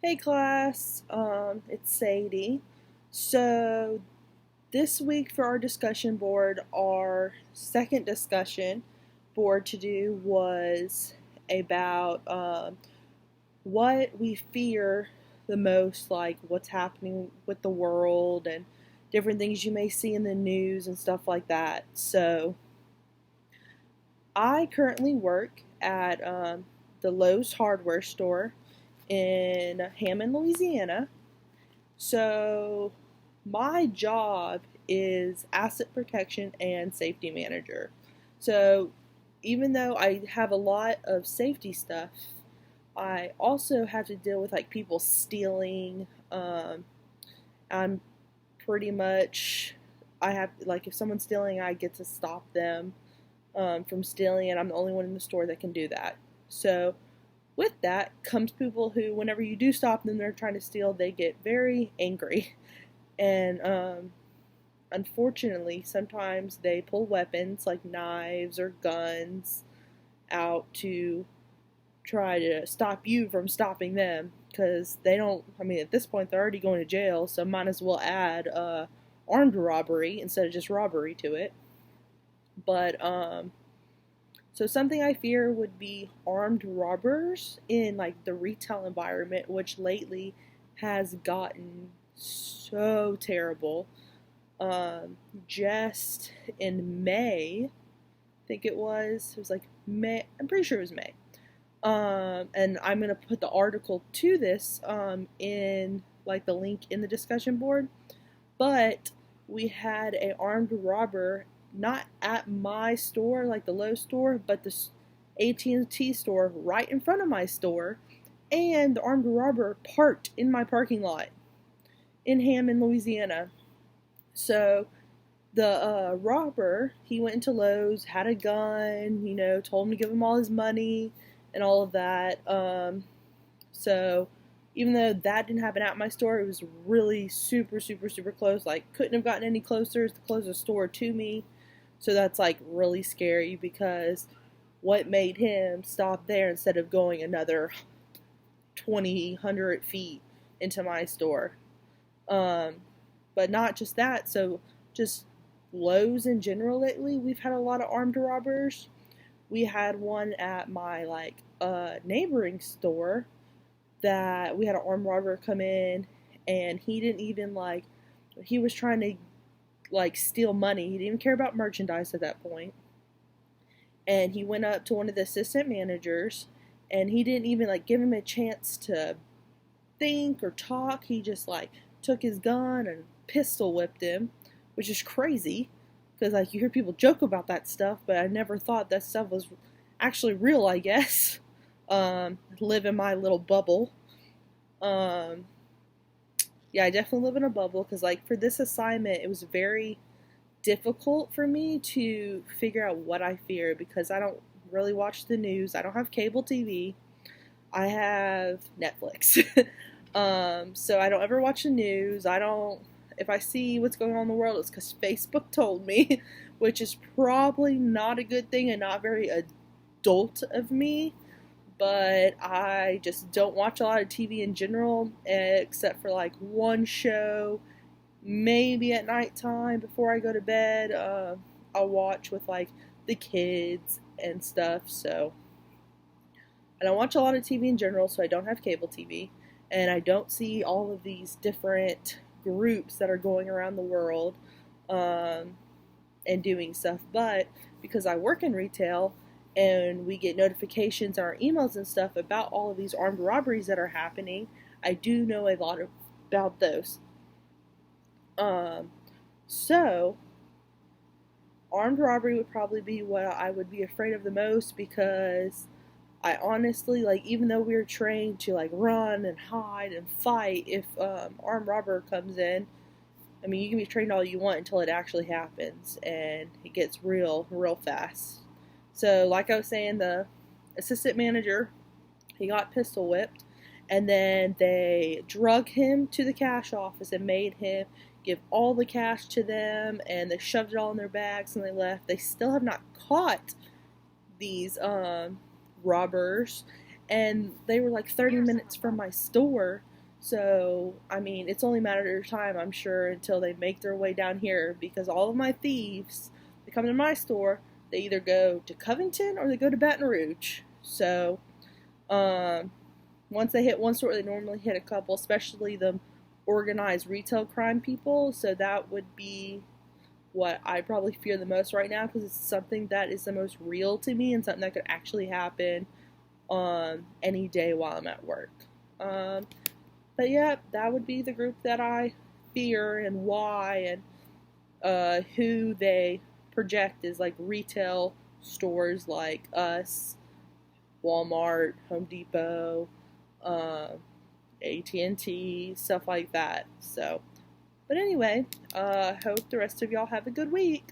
Hey class, it's Sadie. So this week for our discussion board, our second discussion board to do was about what we fear the most, like what's happening with the world and different things you may see in the news and stuff like that. So I currently work at the Lowe's hardware store in Hammond, Louisiana. So, my job is asset protection and safety manager. So, even though I have a lot of safety stuff, I also have to deal with like people stealing. I'm pretty much, I have like if someone's stealing, I get to stop them from stealing, and I'm the only one in the store that can do that. So, with that comes people who, whenever you do stop them, they're trying to steal, they get very angry. And unfortunately, sometimes they pull weapons like knives or guns out to try to stop you from stopping them. Because they don't, I mean, at this point, they're already going to jail, so might as well add armed robbery instead of just robbery to it. But so something I fear would be armed robbers in like the retail environment, which lately has gotten so terrible. Just in May, I think it was like May. I'm pretty sure it was May. And I'm gonna put the article to this in like the link in the discussion board. But we had a armed robber not at my store, like the Lowe's store, but the AT&T store right in front of my store, and the armed robber parked in my parking lot in Hammond, Louisiana. So the robber, he went into Lowe's, had a gun, told him to give him all his money and all of that. So even though that didn't happen at my store, it was really super, super, super close. Like, couldn't have gotten any closer. It's the closest store to me. So that's like really scary because what made him stop there instead of going another 100 feet into my store? But not just that. So just Lowe's in general lately, we've had a lot of armed robbers. We had one at my neighboring store that we had an armed robber come in, and he didn't even he was trying to steal money. He didn't even care about merchandise at that point. And he went up to one of the assistant managers, and he didn't even give him a chance to think or talk. He just took his gun and pistol whipped him, which is crazy because you hear people joke about that stuff, but I never thought that stuff was actually real, I guess. Live in my little bubble. Yeah, I definitely live in a bubble because for this assignment, it was very difficult for me to figure out what I fear because I don't really watch the news. I don't have cable TV. I have Netflix. So I don't ever watch the news. If I see what's going on in the world, it's because Facebook told me, which is probably not a good thing and not very adult of me. But I just don't watch a lot of TV in general, except for one show, maybe at nighttime before I go to bed. I'll watch with the kids and stuff. So I don't watch a lot of TV in general, so I don't have cable TV, and I don't see all of these different groups that are going around the world and doing stuff. But because I work in retail, and we get notifications on our emails and stuff about all of these armed robberies that are happening, I do know a lot about those. So armed robbery would probably be what I would be afraid of the most because I honestly, even though we're trained to run and hide and fight, if armed robber comes in, I mean, you can be trained all you want until it actually happens, and it gets real fast. So, like I was saying, the assistant manager, he got pistol whipped, and then they drug him to the cash office and made him give all the cash to them, and they shoved it all in their bags and they left. They still have not caught these robbers, and they were 30 minutes from my store. So, I mean, it's only a matter of time, I'm sure, until they make their way down here because all of my thieves that come to my store, they either go to Covington or they go to Baton Rouge. So, um, once they hit one store, they normally hit a couple, especially the organized retail crime people. So, that would be what I probably fear the most right now because it's something that is the most real to me and something that could actually happen any day while I'm at work. Um, but yeah, that would be the group that I fear and why and who they project is like retail stores like us, Walmart, Home Depot, uh, AT&T, stuff like that. So, but anyway, hope the rest of y'all have a good week.